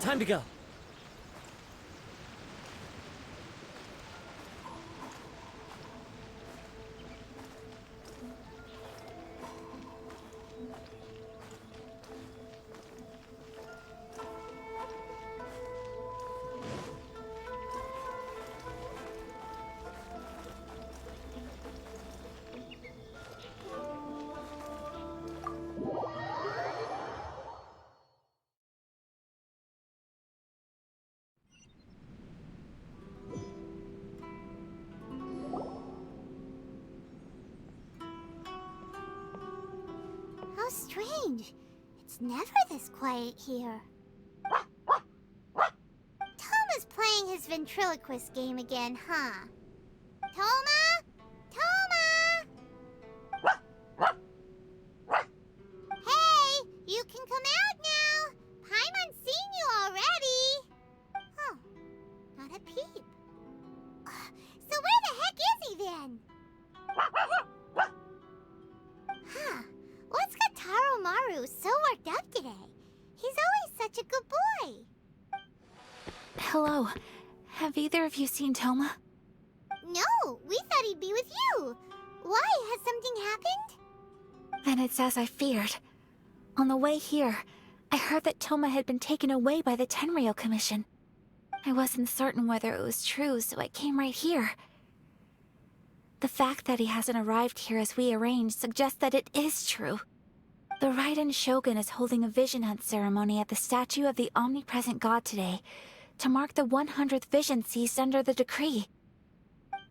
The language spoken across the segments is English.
Time to go. How strange. It's never this quiet here. Toma's playing his ventriloquist game again, huh? Toma? Toma! Hey, you can come out now. Paimon's seen you already. Oh, not a peep. So where the heck is he then? Huh. What's got Taro Maru so worked up today? He's always such a good boy. Hello. Have either of you seen Toma? No, we thought he'd be with you. Why? Has something happened? Then it's as I feared. On the way here, I heard that Toma had been taken away by the Tenryou Commission. I wasn't certain whether it was true, so I came right here. The fact that he hasn't arrived here as we arranged suggests that it is true. The Raiden Shogun is holding a vision hunt ceremony at the statue of the omnipresent god today to mark the 100th vision seized under the decree.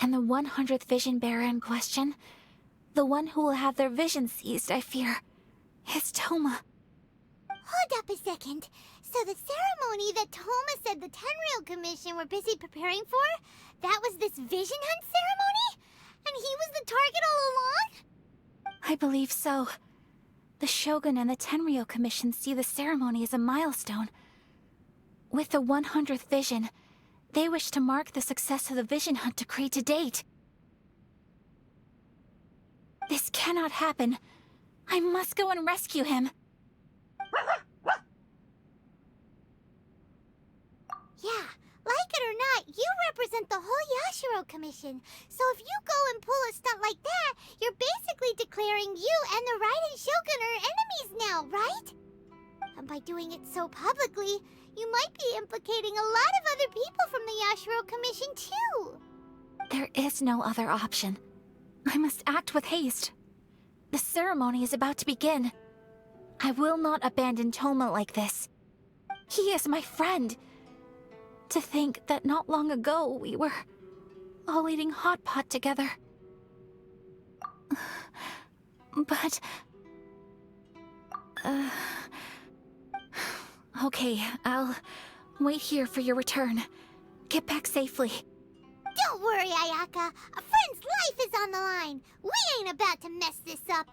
And the 100th vision bearer in question, the one who will have their vision seized, I fear, is Toma. Hold up a second. So the ceremony that Toma said the Tenryou Commission were busy preparing for, that was this vision hunt ceremony? And he was the target all along? I believe so. The Shogun and the Tenryou Commission see the ceremony as a milestone. With the 100th vision, they wish to mark the success of the vision hunt decree to date. This cannot happen. I must go and rescue him. Yeah, like it or not, you represent the whole Yashiro Commission. So if you go and pull a stunt like that, you're basically declaring you and the Raiden Shogun are enemies now, right? And by doing it so publicly, you might be implicating a lot of other people from the Yashiro Commission too. There is no other option. I must act with haste. The ceremony is about to begin. I will not abandon Toma like this. He is my friend. To think that not long ago we were all eating hot pot together. But... Okay, I'll wait here for your return. Get back safely. Don't worry, Ayaka. A friend's life is on the line. We ain't about to mess this up.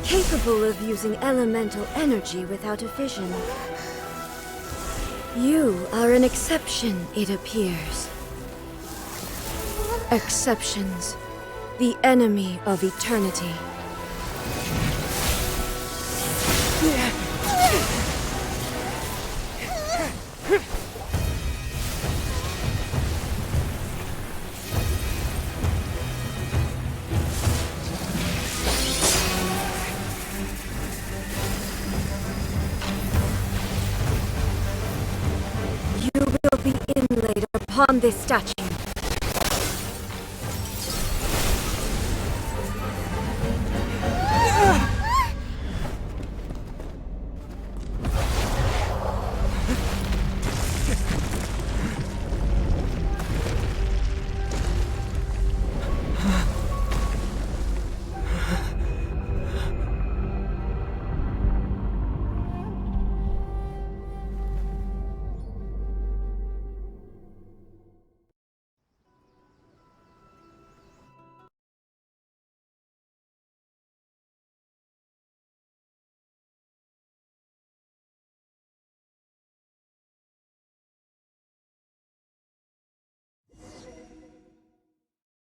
Capable of using elemental energy without a fission. You are an exception, it appears. Exceptions. The enemy of eternity. You will be inlaid upon this statue.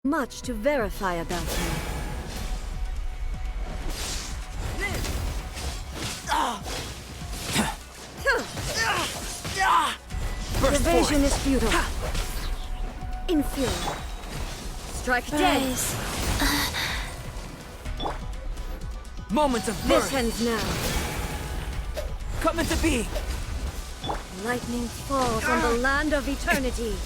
Much to verify about you. Evasion is futile. Inferior. Strike dead. Rise. Moments of This birth. ends now. Come into being. Lightning falls on the land of eternity.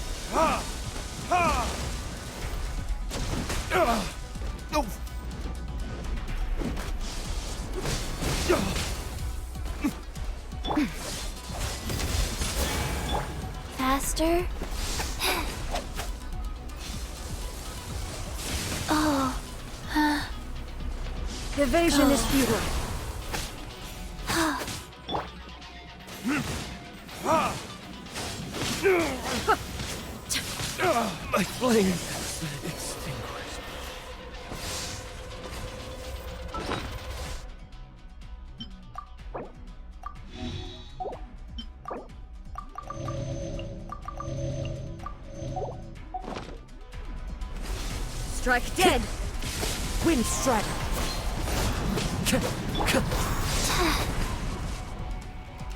Faster. Oh. Evasion is futile. My flame extinguished. Strike dead. Wind strider.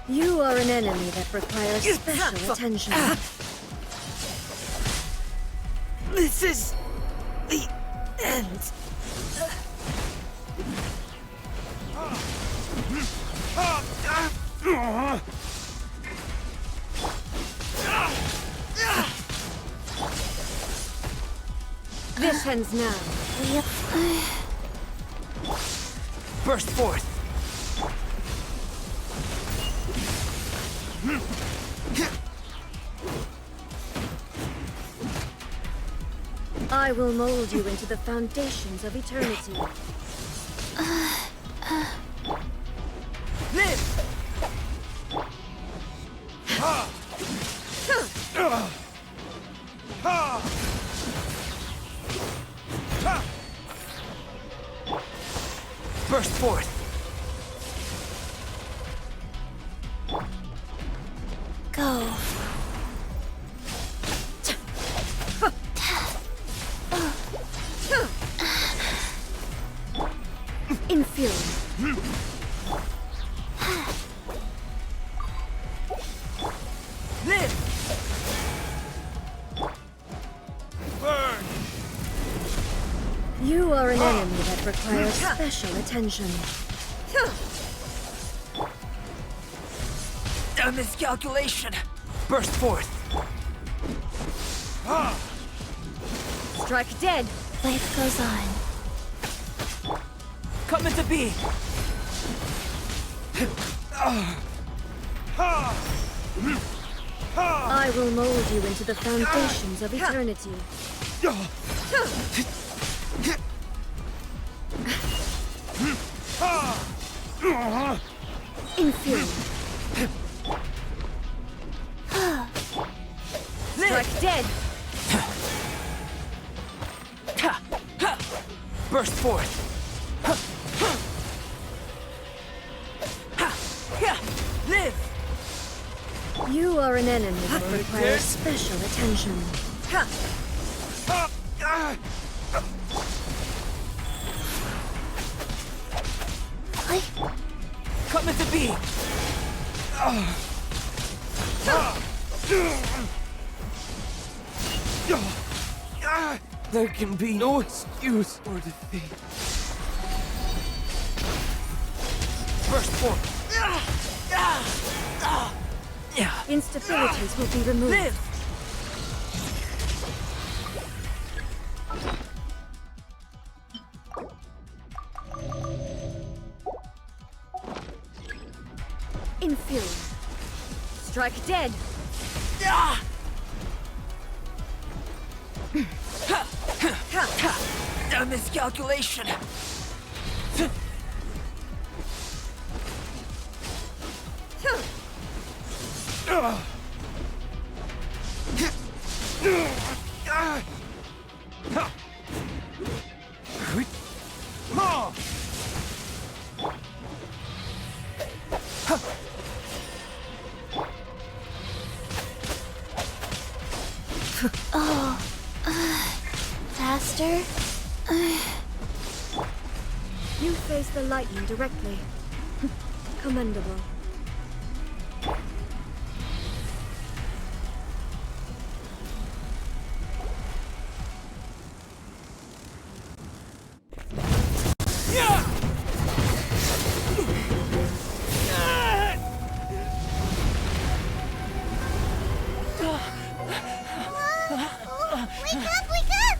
You are an enemy that requires special attention. This is the end. This ends now. Yep. Burst forth. I will mold you into the foundations of eternity. Live. Burst forth. Go. Inferior. Live. Burn. You are an enemy that requires special attention. A miscalculation. Burst forth. Strike dead. Life goes on. Come into being. I will mold you into the foundations of eternity. Inferior. Strike dead! Burst forth! Live! You are an enemy that requires special attention. Come at the bee! There can be no excuse for defeat. Burst forth! Instabilities will be removed. Live! Inferior. Strike dead! A miscalculation! Faster? You face the lightning directly. Commendable. Wake up, wake up!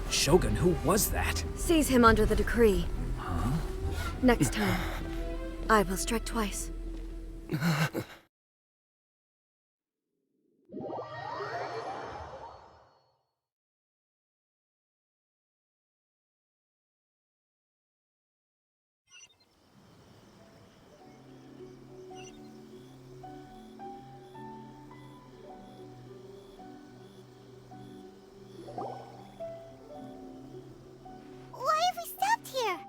Shogun, who was that? Seize him under the decree. Next time, I will strike twice. Why have we stopped here?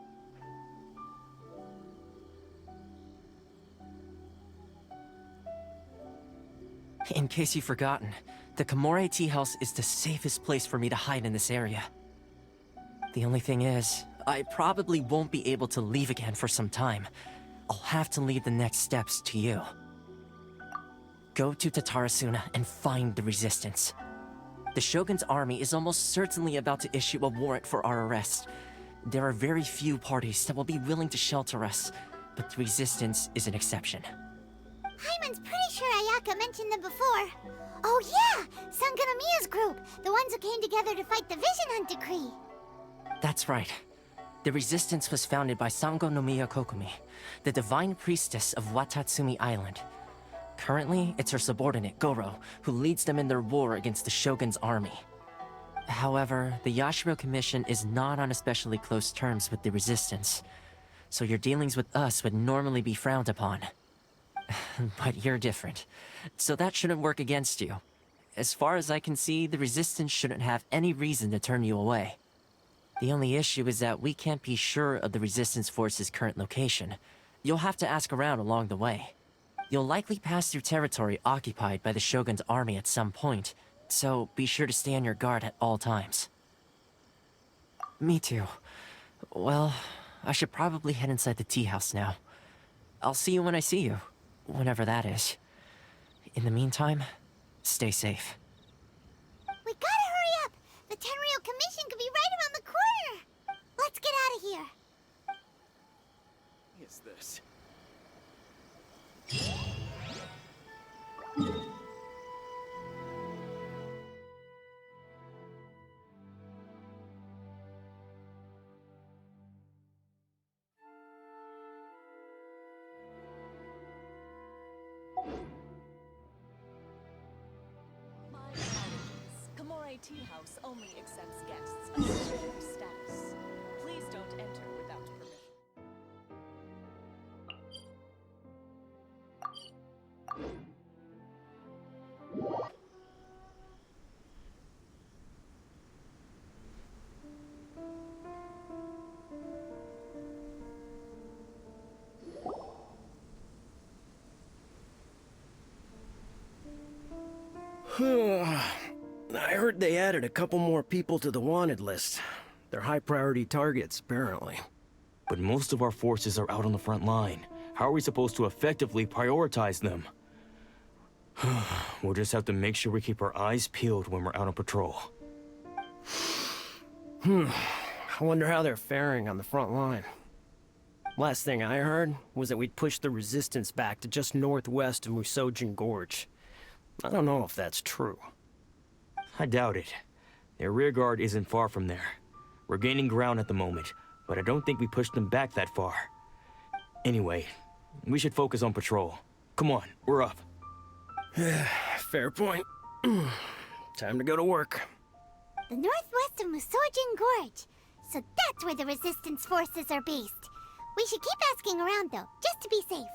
In case you've forgotten, the Komore tea house is the safest place for me to hide in this area. The only thing is, I probably won't be able to leave again for some time. I'll have to leave the next steps to you. Go to Tatarasuna and find the resistance. The Shogun's army is almost certainly about to issue a warrant for our arrest. There are very few parties that will be willing to shelter us, but the resistance is an exception. Hyman's pretty sure Ayaka mentioned them before. Oh yeah! Sangonomiya's group! The ones who came together to fight the Vision Hunt Decree! That's right. The resistance was founded by Sango no Miya Kokumi, the divine priestess of Watatsumi Island. Currently, it's her subordinate, Goro, who leads them in their war against the Shogun's army. However, the Yashiro Commission is not on especially close terms with the resistance, so your dealings with us would normally be frowned upon. But you're different, so that shouldn't work against you. As far as I can see, the resistance shouldn't have any reason to turn you away. The only issue is that we can't be sure of the resistance force's current location. You'll have to ask around along the way. You'll likely pass through territory occupied by the Shogun's army at some point, so be sure to stay on your guard at all times. Me too. Well, I should probably head inside the tea house now. I'll see you when I see you, whenever that is. In the meantime, stay safe. We gotta hurry up! The Tenryou Commission tea house only accepts guests of executive status. Please don't enter without permission. I heard they added a couple more people to the wanted list. They're high-priority targets, apparently. But most of our forces are out on the front line. How are we supposed to effectively prioritize them? We'll just have to make sure we keep our eyes peeled when we're out on patrol. I wonder how they're faring on the front line. Last thing I heard was that we'd pushed the resistance back to just northwest of Musojin Gorge. I don't know if that's true. I doubt it. Their rearguard isn't far from there. We're gaining ground at the moment, but I don't think we pushed them back that far. Anyway, we should focus on patrol. Come on, we're up. Fair point. Time to go to work. The northwest of Musojin Gorge. So that's where the resistance forces are based. We should keep asking around though, just to be safe.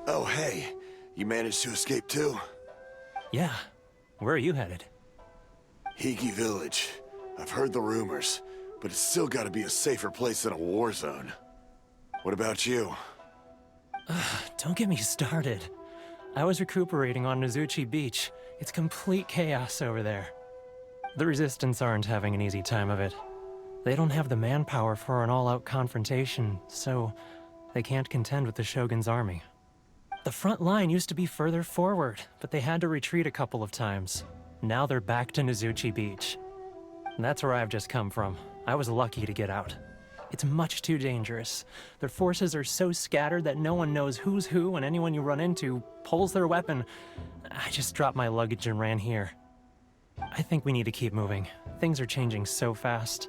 Oh, hey. You managed to escape too? Yeah. Where are you headed? Higi Village. I've heard the rumors, but it's still gotta be a safer place than a war zone. What about you? Don't get me started. I was recuperating on Nozuchi Beach. It's complete chaos over there. The Resistance aren't having an easy time of it. They don't have the manpower for an all-out confrontation, so they can't contend with the Shogun's army. The front line used to be further forward, but they had to retreat a couple of times. Now they're back to Nozuchi Beach. That's where I've just come from. I was lucky to get out. It's much too dangerous. Their forces are so scattered that no one knows who's who, and anyone you run into pulls their weapon. I just dropped my luggage and ran here. I think we need to keep moving. Things are changing so fast.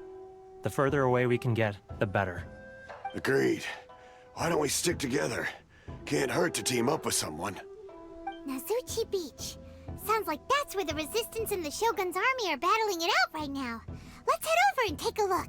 The further away we can get, the better. Agreed. Why don't we stick together? Can't hurt to team up with someone. Nozuchi Beach. Sounds like that's where the Resistance and the Shogun's army are battling it out right now. Let's head over and take a look.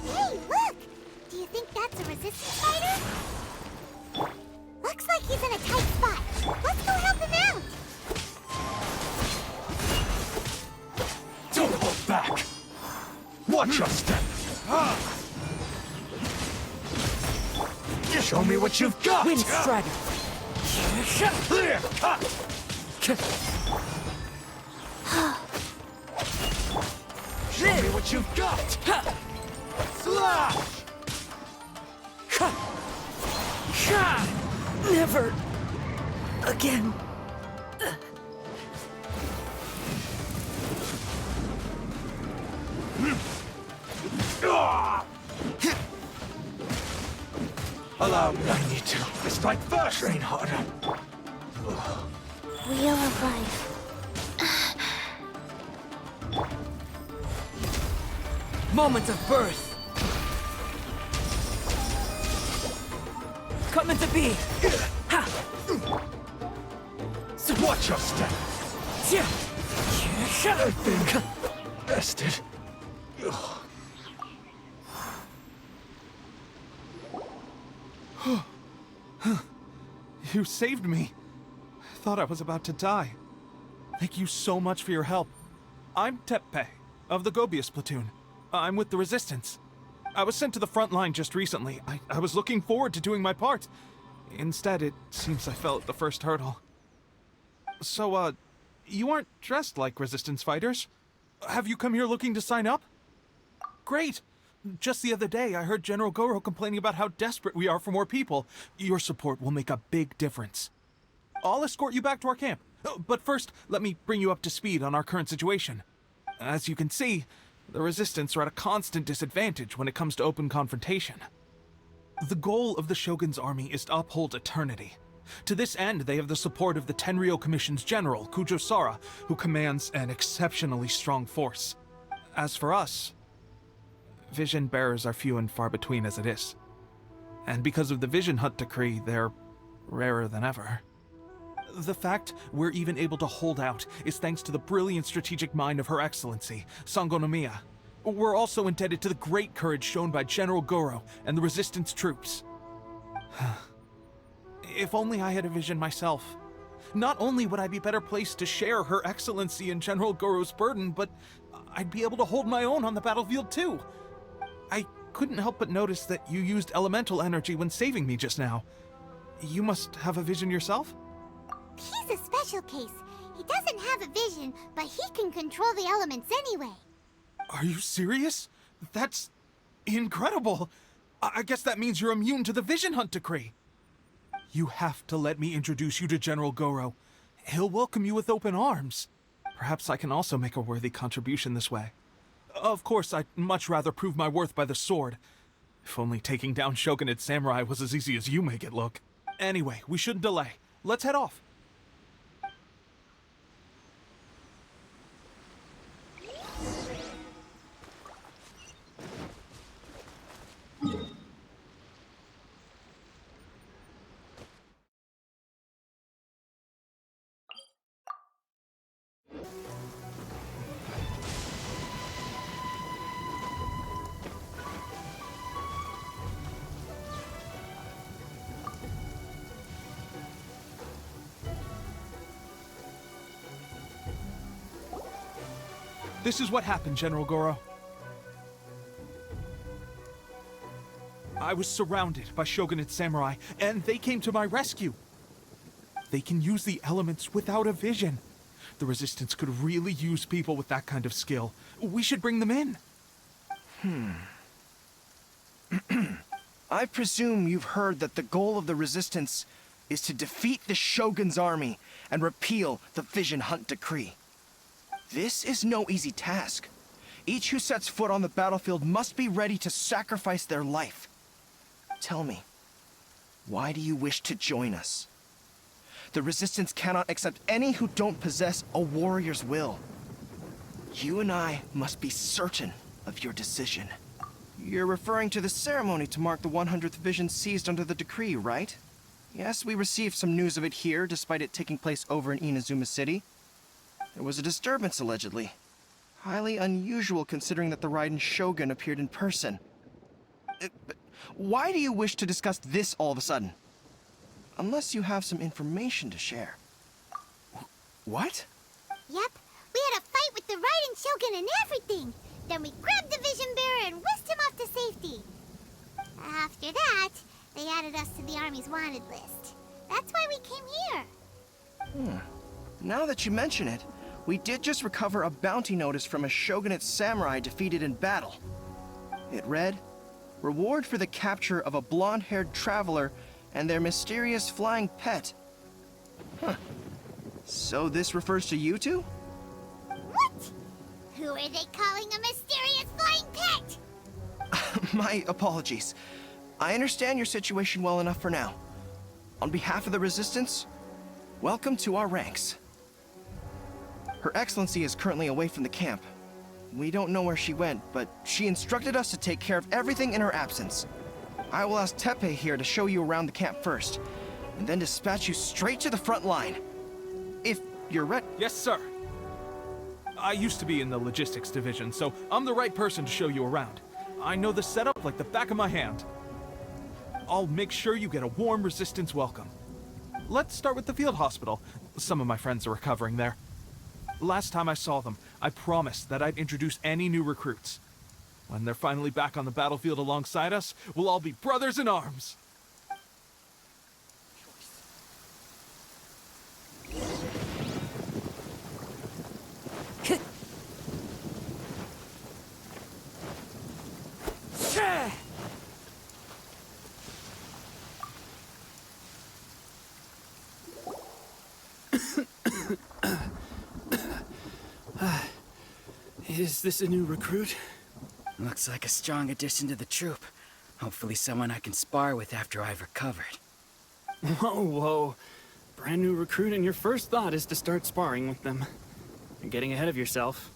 Hey, look! Do you think that's a Resistance fighter? Looks like he's in a tight spot. Let's go help him out! Don't hold back! Watch your step! Show me what you've got! Wind Strider! Clear cut! Show me what you've got! Slash! Never again. Allow me. I need to strike first. Train harder. Wheel of Life. Moment of birth. Coming to be. Ha! Watch your step. Yeah. I've been bested. You saved me. I thought I was about to die. Thank you so much for your help. I'm Tepe, of the Gobius platoon. I'm with the Resistance. I was sent to the front line just recently. I was looking forward to doing my part. Instead, it seems I fell at the first hurdle. So, you aren't dressed like Resistance fighters? Have you come here looking to sign up? Great! Just the other day, I heard General Goro complaining about how desperate we are for more people. Your support will make a big difference. I'll escort you back to our camp. But first, let me bring you up to speed on our current situation. As you can see, the Resistance are at a constant disadvantage when it comes to open confrontation. The goal of the Shogun's army is to uphold eternity. To this end, they have the support of the Tenryou Commission's general, Kujo Sara, who commands an exceptionally strong force. As for us, vision bearers are few and far between as it is. And because of the Vision Hut decree, they're rarer than ever. The fact we're even able to hold out is thanks to the brilliant strategic mind of Her Excellency, Sango Nomiya. We're also indebted to the great courage shown by General Goro and the Resistance troops. If only I had a vision myself. Not only would I be better placed to share Her Excellency and General Goro's burden, but I'd be able to hold my own on the battlefield too. I couldn't help but notice that you used elemental energy when saving me just now. You must have a vision yourself? He's a special case. He doesn't have a vision, but he can control the elements anyway. Are you serious? That's incredible. I guess that means you're immune to the Vision Hunt decree. You have to let me introduce you to General Goro. He'll welcome you with open arms. Perhaps I can also make a worthy contribution this way. Of course, I'd much rather prove my worth by the sword. If only taking down Shogunate samurai was as easy as you make it look. Anyway, we shouldn't delay. Let's head off. This is what happened, General Goro. I was surrounded by Shogunate samurai, and they came to my rescue. They can use the elements without a vision. The Resistance could really use people with that kind of skill. We should bring them in. I presume you've heard that the goal of the Resistance is to defeat the Shogun's army and repeal the Vision Hunt decree. This is no easy task. Each who sets foot on the battlefield must be ready to sacrifice their life. Tell me, why do you wish to join us? The Resistance cannot accept any who don't possess a warrior's will. You and I must be certain of your decision. You're referring to the ceremony to mark the 100th vision seized under the decree, right? Yes, we received some news of it here, despite it taking place over in Inazuma City. There was a disturbance, allegedly. Highly unusual considering that the Raiden Shogun appeared in person. But why do you wish to discuss this all of a sudden? Unless you have some information to share. What? Yep, we had a fight with the Raiden Shogun and everything. Then we grabbed the Vision Bearer and whisked him off to safety. After that, they added us to the Army's wanted list. That's why we came here. Now that you mention it, we did just recover a bounty notice from a Shogunate samurai defeated in battle. It read, "Reward for the capture of a blonde-haired traveler and their mysterious flying pet." So this refers to you two? What? Who are they calling a mysterious flying pet? My apologies. I understand your situation well enough for now. On behalf of the Resistance, welcome to our ranks. Her Excellency is currently away from the camp. We don't know where she went, but she instructed us to take care of everything in her absence. I will ask Tepe here to show you around the camp first, and then dispatch you straight to the front line. If you're ready. Yes, sir. I used to be in the logistics division, so I'm the right person to show you around. I know the setup like the back of my hand. I'll make sure you get a warm Resistance welcome. Let's start with the field hospital. Some of my friends are recovering there. Last time I saw them, I promised that I'd introduce any new recruits. When they're finally back on the battlefield alongside us, we'll all be brothers in arms. Is this a new recruit? Looks like a strong addition to the troop. Hopefully someone I can spar with after I've recovered. Whoa, whoa. Brand new recruit and your first thought is to start sparring with them. You're getting ahead of yourself.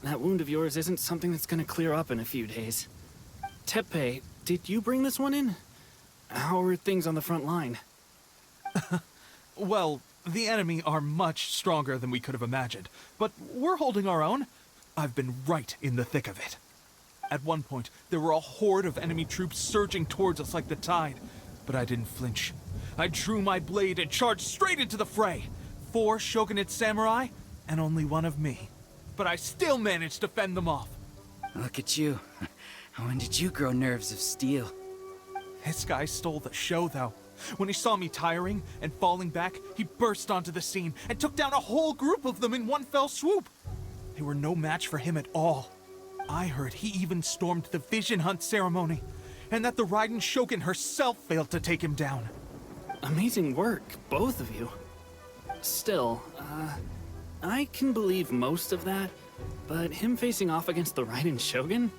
That wound of yours isn't something that's gonna clear up in a few days. Teppei, did you bring this one in? How are things on the front line? Well, the enemy are much stronger than we could have imagined, but we're holding our own. I've been right in the thick of it. At one point, there were a horde of enemy troops surging towards us like the tide, but I didn't flinch. I drew my blade and charged straight into the fray. 4 shogunate samurai, and only one of me. But I still managed to fend them off. Look at you. When did you grow nerves of steel? This guy stole the show, though. When he saw me tiring and falling back, he burst onto the scene and took down a whole group of them in one fell swoop. They were no match for him at all. I heard he even stormed the vision hunt ceremony, and that the Raiden Shogun herself failed to take him down. Amazing work, both of you. Still, I can believe most of that, but him facing off against the Raiden Shogun?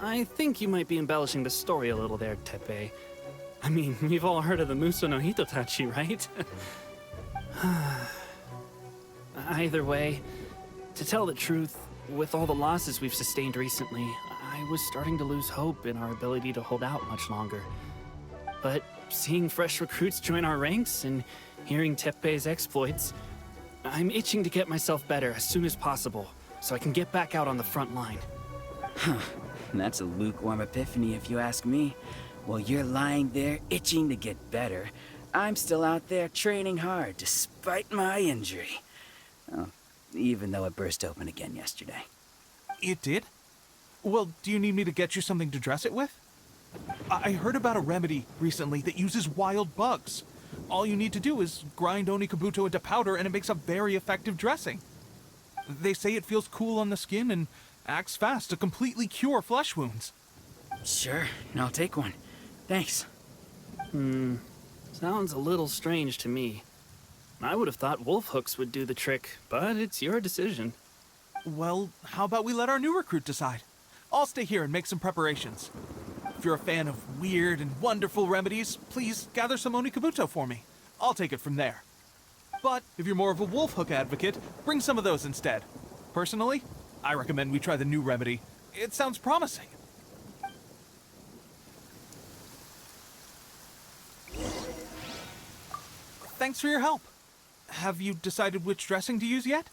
I think you might be embellishing the story a little there, Teppei. I mean, we've all heard of the Muso no Hitotachi, right? Either way, to tell the truth, with all the losses we've sustained recently, I was starting to lose hope in our ability to hold out much longer. But seeing fresh recruits join our ranks and hearing Teppei's exploits, I'm itching to get myself better as soon as possible, so I can get back out on the front line. Huh. That's a lukewarm epiphany if you ask me. While you're lying there itching to get better, I'm still out there training hard despite my injury. Oh, even though it burst open again yesterday. It did? Well, do you need me to get you something to dress it with? I heard about a remedy recently that uses wild bugs. All you need to do is grind Onikabuto into powder and it makes a very effective dressing. They say it feels cool on the skin and acts fast to completely cure flesh wounds. Sure, I'll take one. Thanks. Sounds a little strange to me. I would have thought wolf hooks would do the trick, but it's your decision. Well, how about we let our new recruit decide? I'll stay here and make some preparations. If you're a fan of weird and wonderful remedies, please gather some Onikabuto for me. I'll take it from there. But if you're more of a wolf hook advocate, bring some of those instead. Personally, I recommend we try the new remedy. It sounds promising. Thanks for your help. Have you decided which dressing to use yet?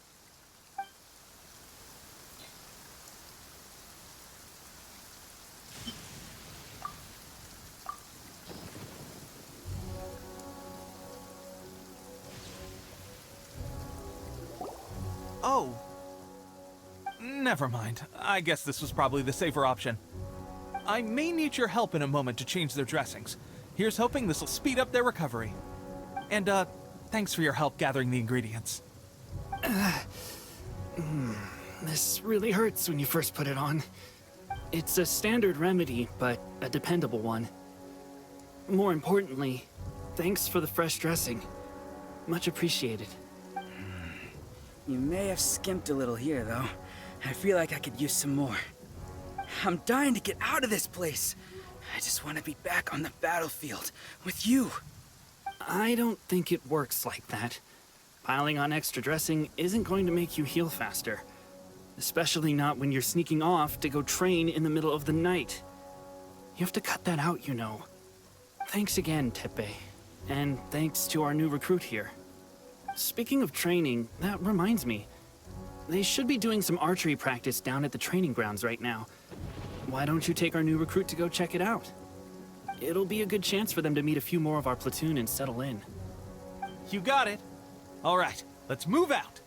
Oh. Never mind. I guess this was probably the safer option. I may need your help in a moment to change their dressings. Here's hoping this will speed up their recovery. And, thanks for your help gathering the ingredients. This really hurts when you first put it on. It's a standard remedy, but a dependable one. More importantly, thanks for the fresh dressing. Much appreciated. You may have skimped a little here, though. I feel like I could use some more. I'm dying to get out of this place. I just want to be back on the battlefield with you. I don't think it works like that. Piling on extra dressing isn't going to make you heal faster. Especially not when you're sneaking off to go train in the middle of the night. You have to cut that out, you know. Thanks again, Teppei. And thanks to our new recruit here. Speaking of training, that reminds me. They should be doing some archery practice down at the training grounds right now. Why don't you take our new recruit to go check it out? It'll be a good chance for them to meet a few more of our platoon and settle in. You got it. All right, let's move out.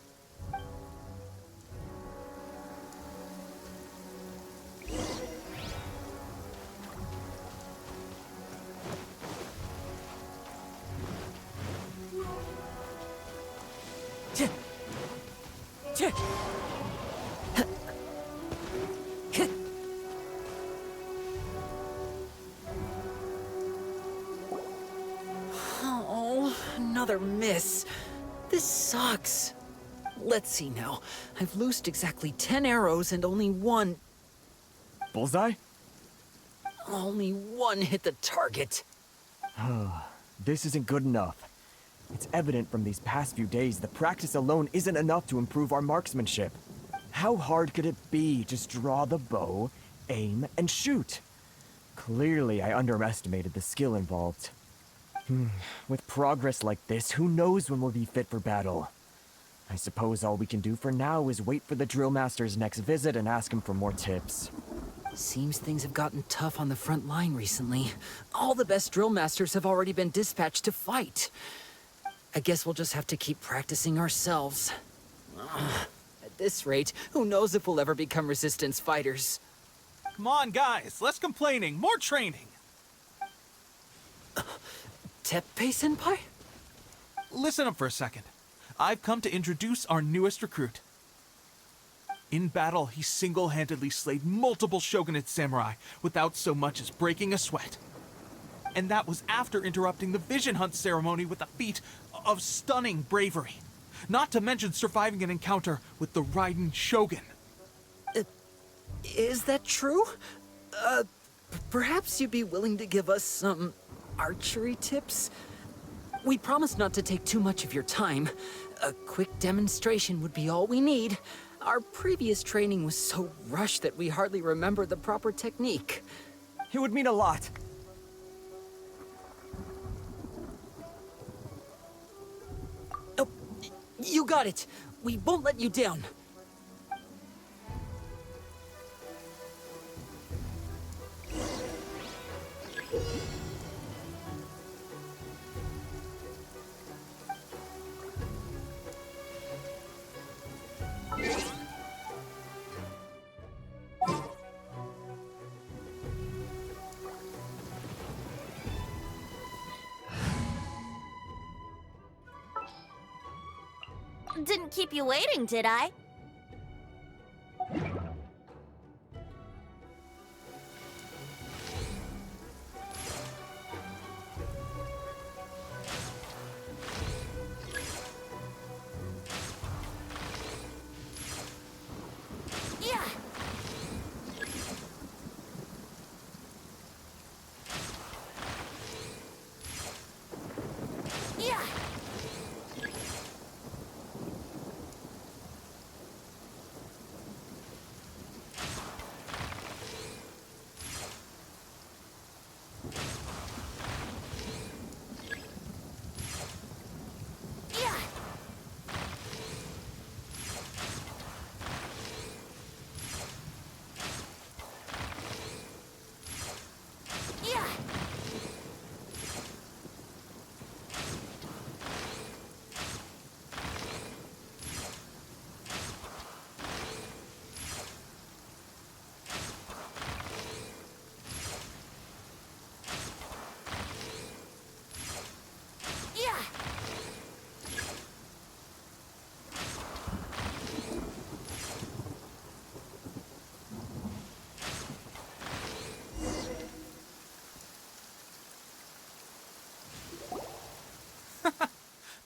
Oh, another miss. This sucks. Let's see now. I've loosed exactly 10 arrows and only one Bullseye? hit the target. This isn't good enough. It's evident from these past few days that practice alone isn't enough to improve our marksmanship. How hard could it be? Just draw the bow, aim, and shoot. Clearly, I underestimated the skill involved. With progress like this, who knows when we'll be fit for battle? I suppose all we can do for now is wait for the drill master's next visit and ask him for more tips. Seems things have gotten tough on the front line recently. All the best drill masters have already been dispatched to fight. I guess we'll just have to keep practicing ourselves. At this rate, who knows if we'll ever become resistance fighters. Come on, guys, less complaining, more training. Teppei-senpai? Listen up for a second. I've come to introduce our newest recruit. In battle, he single-handedly slayed multiple shogunate samurai without so much as breaking a sweat. And that was after interrupting the vision hunt ceremony with a feat of stunning bravery. Not to mention surviving an encounter with the Raiden Shogun. Is that true? Perhaps you'd be willing to give us some archery tips? We promise not to take too much of your time. A quick demonstration would be all we need. Our previous training was so rushed that we hardly remember the proper technique. It would mean a lot. Oh, you got it. We won't let you down. Didn't keep you waiting, did I? Yeah. Yeah.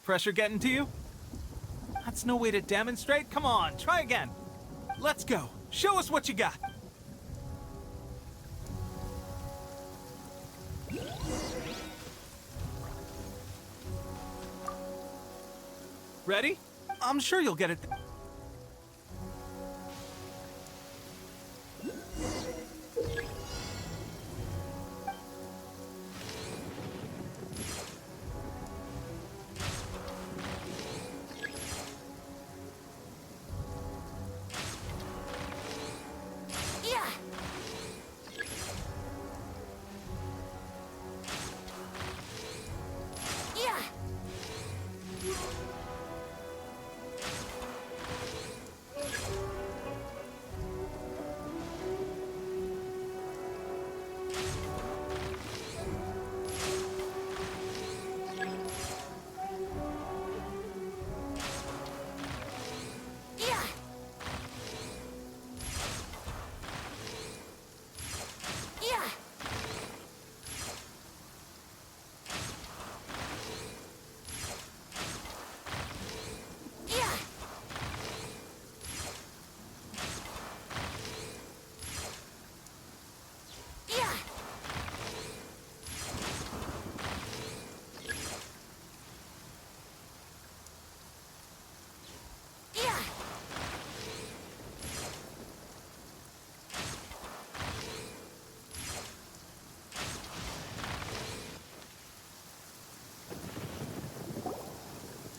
Pressure getting to you? That's no way to demonstrate. Come on, try again. Let's go. Show us what you got. Ready? I'm sure you'll get it.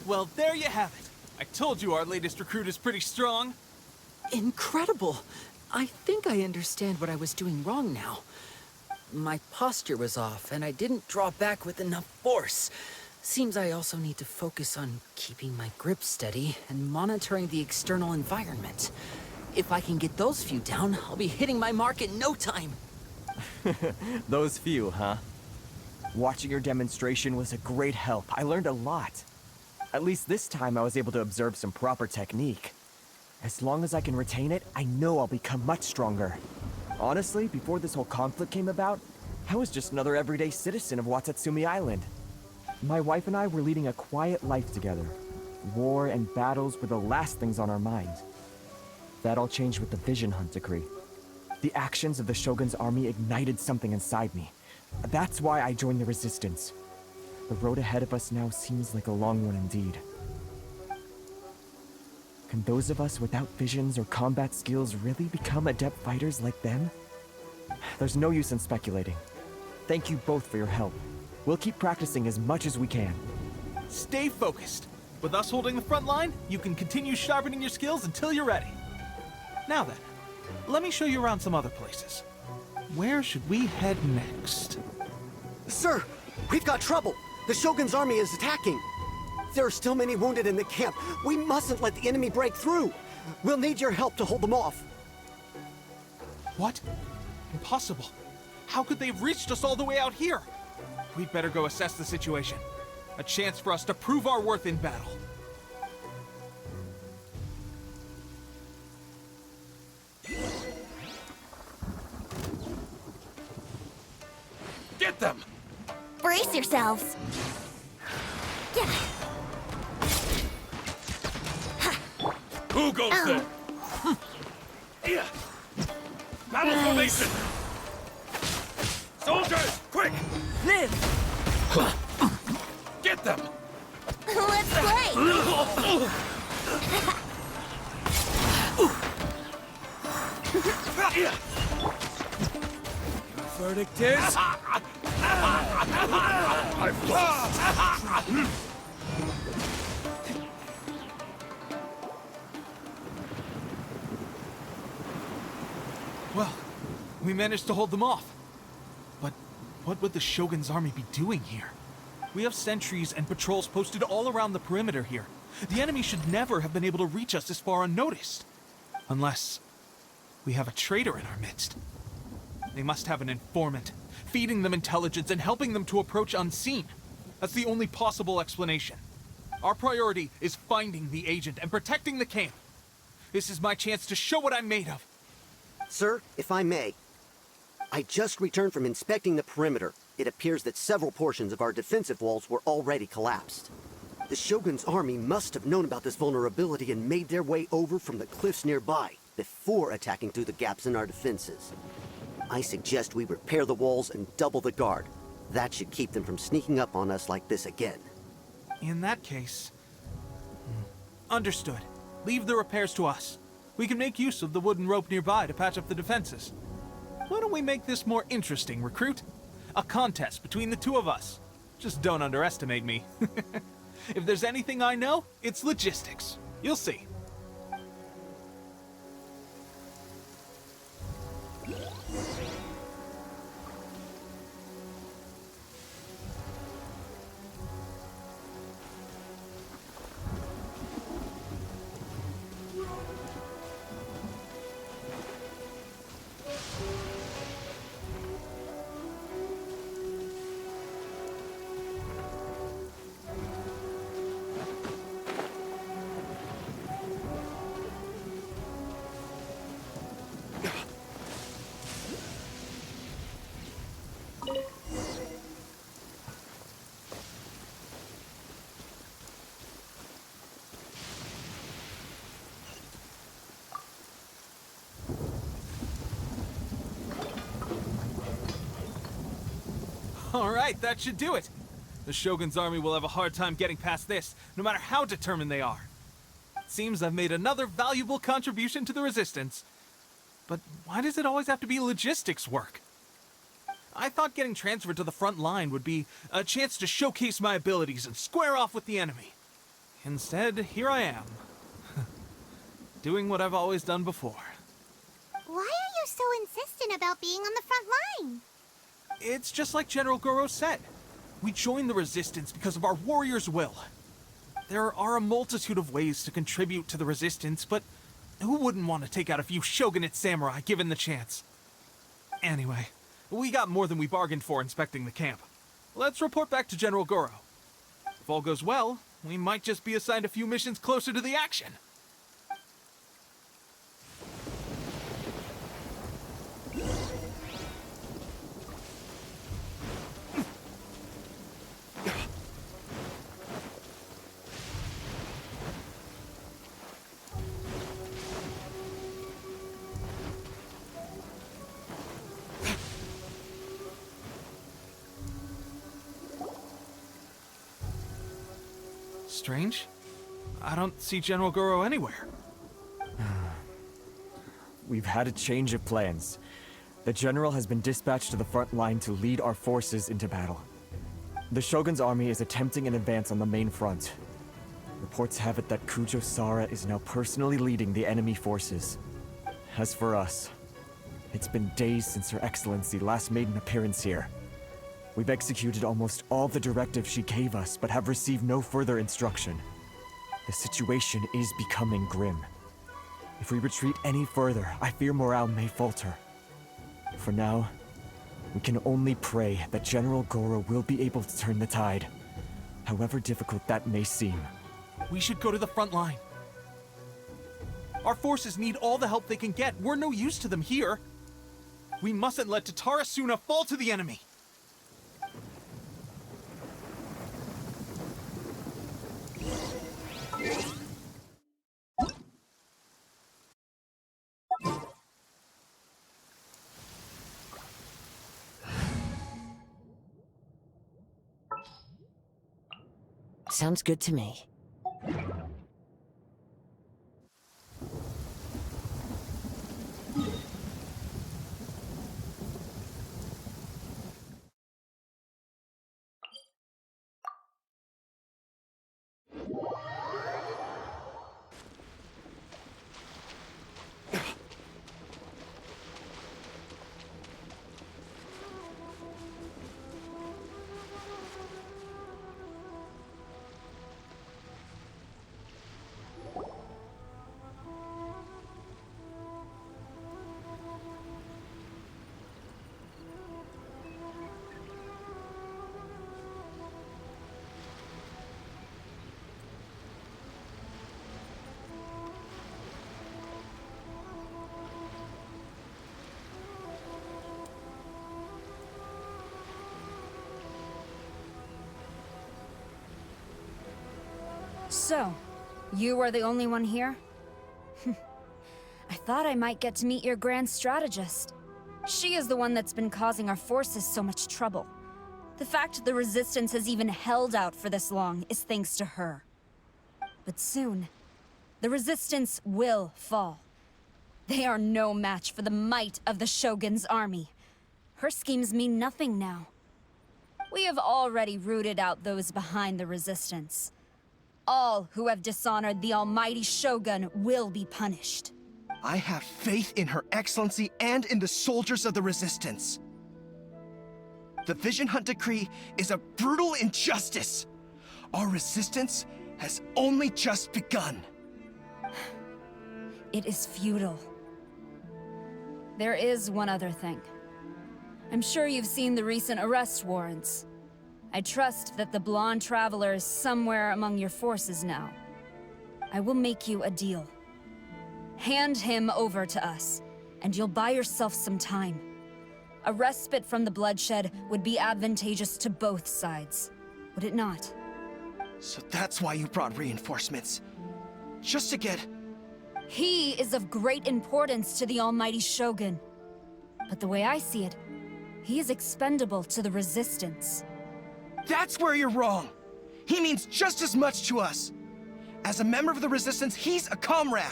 Well, there you have it. I told you our latest recruit is pretty strong. Incredible! I think I understand what I was doing wrong now. My posture was off, and I didn't draw back with enough force. Seems I also need to focus on keeping my grip steady and monitoring the external environment. If I can get those few down, I'll be hitting my mark in no time. Those few, huh? Watching your demonstration was a great help. I learned a lot. At least this time I was able to observe some proper technique. As long as I can retain it, I know I'll become much stronger. Honestly, before this whole conflict came about, I was just another everyday citizen of Watatsumi Island. My wife and I were leading a quiet life together. War and battles were the last things on our mind. That all changed with the Vision Hunt decree. The actions of the Shogun's army ignited something inside me. That's why I joined the Resistance. The road ahead of us now seems like a long one indeed. Can those of us without visions or combat skills really become adept fighters like them? There's no use in speculating. Thank you both for your help. We'll keep practicing as much as we can. Stay focused. With us holding the front line, you can continue sharpening your skills until you're ready. Now then, let me show you around some other places. Where should we head next? Sir, we've got trouble. The Shogun's army is attacking. There are still many wounded in the camp. We mustn't let the enemy break through. We'll need your help to hold them off. What? Impossible. How could they have reached us all the way out here? We'd better go assess the situation. A chance for us to prove our worth in battle. Get them! Brace yourselves. Yeah. Who goes there? Yeah. Battle formation! Soldiers, quick! Live! Get them! Let's play! Verdict is... I've lost! Well, we managed to hold them off. But what would the Shogun's army be doing here? We have sentries and patrols posted all around the perimeter here. The enemy should never have been able to reach us this far unnoticed. Unless we have a traitor in our midst. They must have an informant, feeding them intelligence and helping them to approach unseen. That's the only possible explanation. Our priority is finding the agent and protecting the camp. This is my chance to show what I'm made of. Sir, if I may, I just returned from inspecting the perimeter. It appears that several portions of our defensive walls were already collapsed. The Shogun's army must have known about this vulnerability and made their way over from the cliffs nearby before attacking through the gaps in our defenses. I suggest we repair the walls and double the guard. That should keep them from sneaking up on us like this again. In that case... Understood. Leave the repairs to us. We can make use of the wooden rope nearby to patch up the defenses. Why don't we make this more interesting, recruit? A contest between the two of us. Just don't underestimate me. If there's anything I know, it's logistics. You'll see. All right, that should do it. The Shogun's army will have a hard time getting past this, no matter how determined they are. Seems I've made another valuable contribution to the Resistance. But why does it always have to be logistics work? I thought getting transferred to the front line would be a chance to showcase my abilities and square off with the enemy. Instead, here I am. Doing what I've always done before. Why are you so insistent about being on the front line? It's just like General Goro said. We joined the Resistance because of our warrior's will. There are a multitude of ways to contribute to the Resistance, but who wouldn't want to take out a few shogunate samurai given the chance? Anyway, we got more than we bargained for inspecting the camp. Let's report back to General Goro. If all goes well, we might just be assigned a few missions closer to the action. Strange. I don't see General Goro anywhere. We've had a change of plans. The General has been dispatched to the front line to lead our forces into battle. The Shogun's army is attempting an advance on the main front. Reports have it that Kujo Sara is now personally leading the enemy forces. As for us, it's been days since Her Excellency last made an appearance here. We've executed almost all the directives she gave us, but have received no further instruction. The situation is becoming grim. If we retreat any further, I fear morale may falter. For now, we can only pray that General Goro will be able to turn the tide, however difficult that may seem. We should go to the front line. Our forces need all the help they can get. We're no use to them here. We mustn't let Tatarasuna fall to the enemy. Sounds good to me. So, you are the only one here? I thought I might get to meet your grand strategist. She is the one that's been causing our forces so much trouble. The fact the Resistance has even held out for this long is thanks to her. But soon, the Resistance will fall. They are no match for the might of the Shogun's army. Her schemes mean nothing now. We have already rooted out those behind the Resistance. All who have dishonored the almighty Shogun will be punished. I have faith in Her Excellency and in the soldiers of the Resistance. The Vision Hunt Decree is a brutal injustice. Our resistance has only just begun. It is futile. There is one other thing. I'm sure you've seen the recent arrest warrants. I trust that the blonde traveler is somewhere among your forces now. I will make you a deal. Hand him over to us, and you'll buy yourself some time. A respite from the bloodshed would be advantageous to both sides, would it not? So that's why you brought reinforcements. Just to get... He is of great importance to the almighty Shogun. But the way I see it, he is expendable to the Resistance. That's where you're wrong! He means just as much to us! As a member of the Resistance, he's a comrade!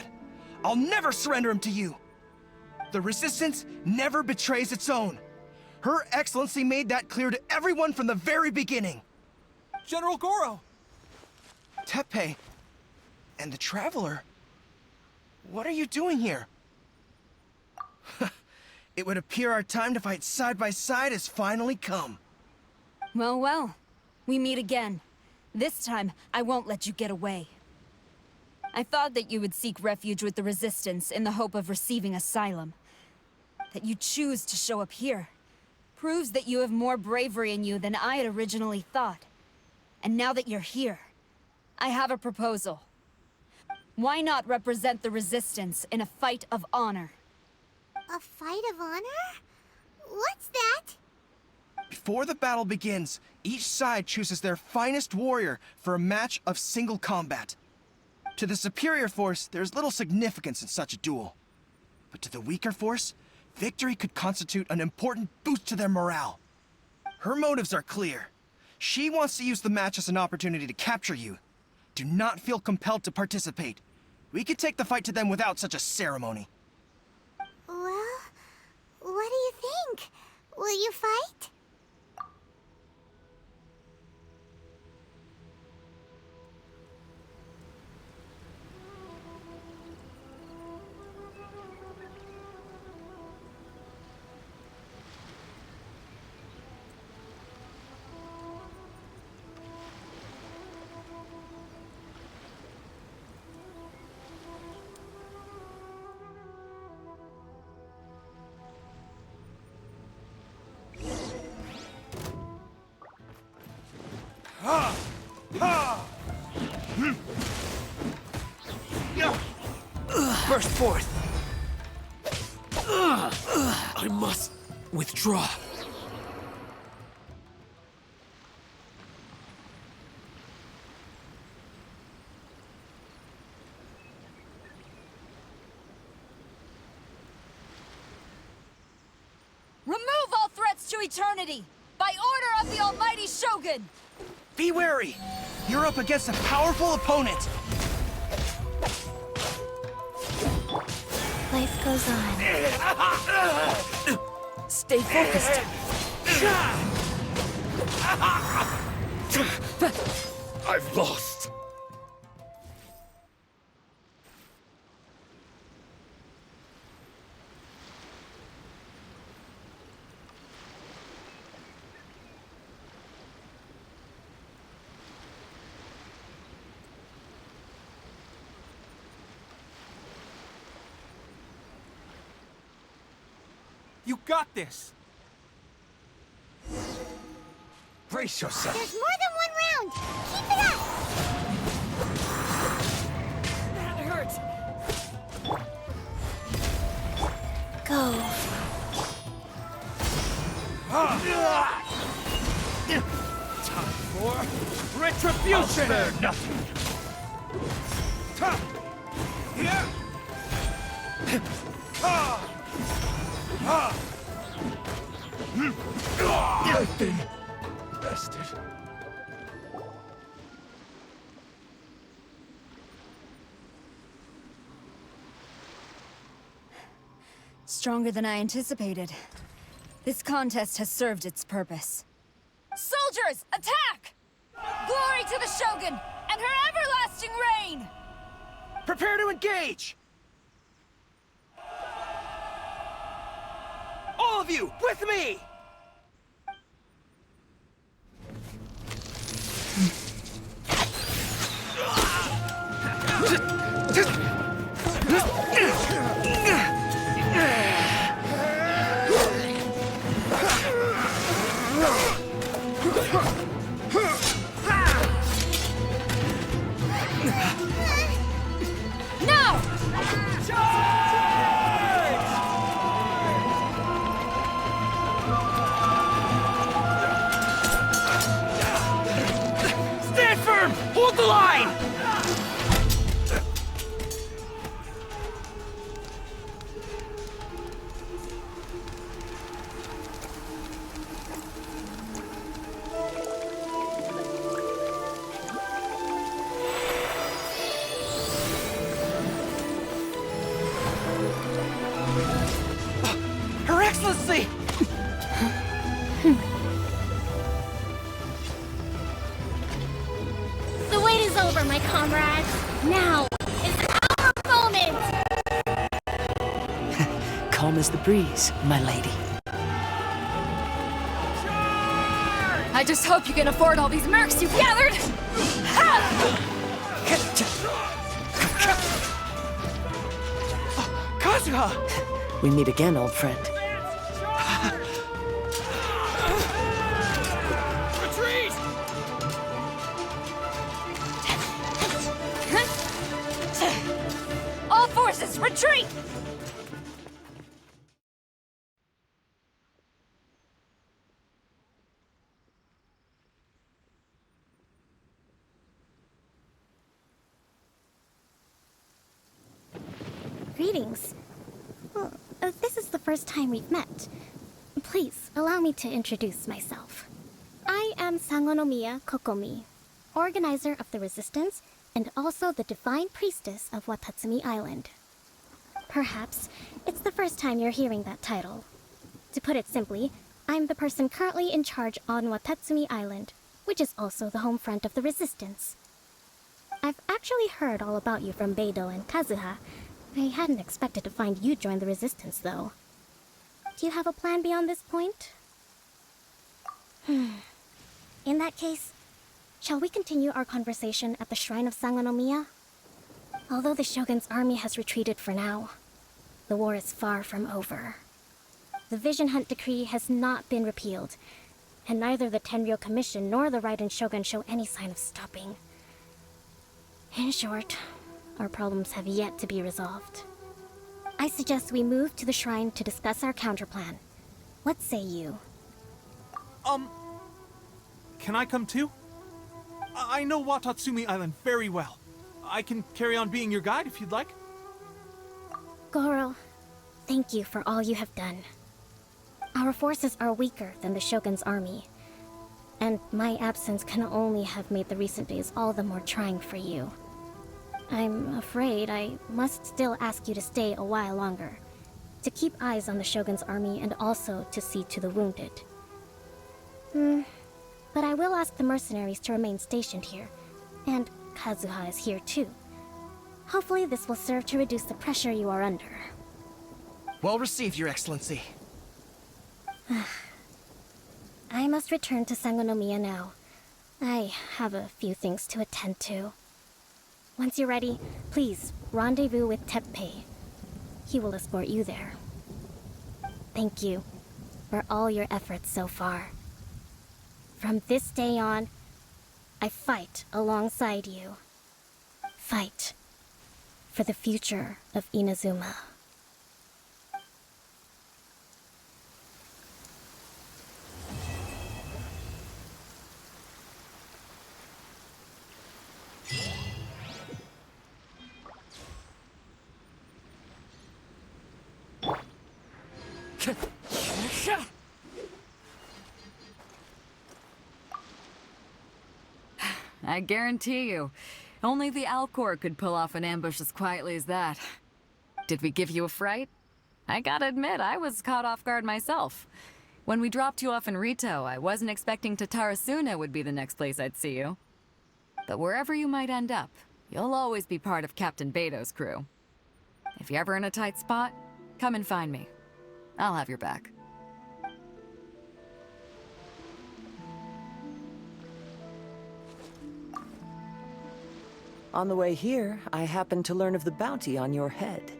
I'll never surrender him to you! The Resistance never betrays its own. Her Excellency made that clear to everyone from the very beginning. General Goro! Teppei, And the Traveler? What are you doing here? It would appear our time to fight side by side has finally come. Well, well. We meet again. This time, I won't let you get away. I thought that you would seek refuge with the Resistance in the hope of receiving asylum. That you choose to show up here proves that you have more bravery in you than I had originally thought. And now that you're here, I have a proposal. Why not represent the Resistance in a fight of honor? A fight of honor? What's that? Before the battle begins, each side chooses their finest warrior for a match of single combat. To the superior force, there's little significance in such a duel. But to the weaker force, victory could constitute an important boost to their morale. Her motives are clear. She wants to use the match as an opportunity to capture you. Do not feel compelled to participate. We could take the fight to them without such a ceremony. Well, what do you think? Will you fight? Burst forth! I must withdraw. Remove all threats to eternity! By order of the Almighty Shogun! Be wary! You're up against a powerful opponent! Life goes on. Stay focused. I've lost. You got this! Brace yourself. There's more than one round! Keep it up! That hurts! Go. Time for retribution! I'll spare nothing! I've been bested. Stronger than I anticipated. This contest has served its purpose. Soldiers, attack! Glory to the Shogun and her everlasting reign! Prepare to engage! All of you, with me! Now! Stand firm! Hold the line! Her Excellency! The wait is over, my comrades. Now is our moment! Calm as the breeze, my lady. I just hope you can afford all these mercs you've gathered! Kazuha! We meet again, old friend. Retreat! All forces, retreat! Greetings. Well, this is the first time we've met. Please, allow me to introduce myself. I am Sangonomiya Kokomi, organizer of the Resistance and also the Divine Priestess of Watatsumi Island. Perhaps it's the first time you're hearing that title. To put it simply, I'm the person currently in charge on Watatsumi Island, which is also the home front of the Resistance. I've actually heard all about you from Beidou and Kazuha. I hadn't expected to find you join the Resistance, though. Do you have a plan beyond this point? In that case, shall we continue our conversation at the Shrine of Sangonomiya? Although the Shogun's army has retreated for now, the war is far from over. The Vision Hunt Decree has not been repealed, and neither the Tenryou Commission nor the Raiden Shogun show any sign of stopping. In short, our problems have yet to be resolved. I suggest we move to the shrine to discuss our counterplan. What say you? Can I come too? I know Watatsumi Island very well. I can carry on being your guide if you'd like. Goro, thank you for all you have done. Our forces are weaker than the Shogun's army, and my absence can only have made the recent days all the more trying for you. I'm afraid I must still ask you to stay a while longer, to keep eyes on the Shogun's army and also to see to the wounded. But I will ask the mercenaries to remain stationed here, and Kazuha is here too. Hopefully this will serve to reduce the pressure you are under. Well received, Your Excellency. I must return to Sangonomiya now. I have a few things to attend to. Once you're ready, please rendezvous with Teppei. He will escort you there. Thank you for all your efforts so far. From this day on, I fight alongside you. Fight for the future of Inazuma. I guarantee you, only the Alcor could pull off an ambush as quietly as that. Did we give you a fright? I gotta admit, I was caught off guard myself. When we dropped you off in Rito, I wasn't expecting Tatarasuna would be the next place I'd see you. But wherever you might end up, you'll always be part of Captain Beidou's crew. If you're ever in a tight spot, come and find me. I'll have your back. On the way here, I happened to learn of the bounty on your head.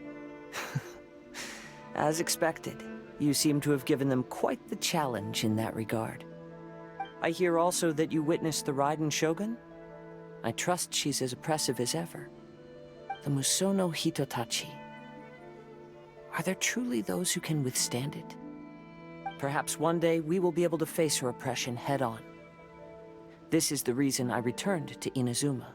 As expected, you seem to have given them quite the challenge in that regard. I hear also that you witnessed the Raiden Shogun? I trust she's as oppressive as ever. The Musono Hitotachi. Are there truly those who can withstand it? Perhaps one day we will be able to face her oppression head-on. This is the reason I returned to Inazuma.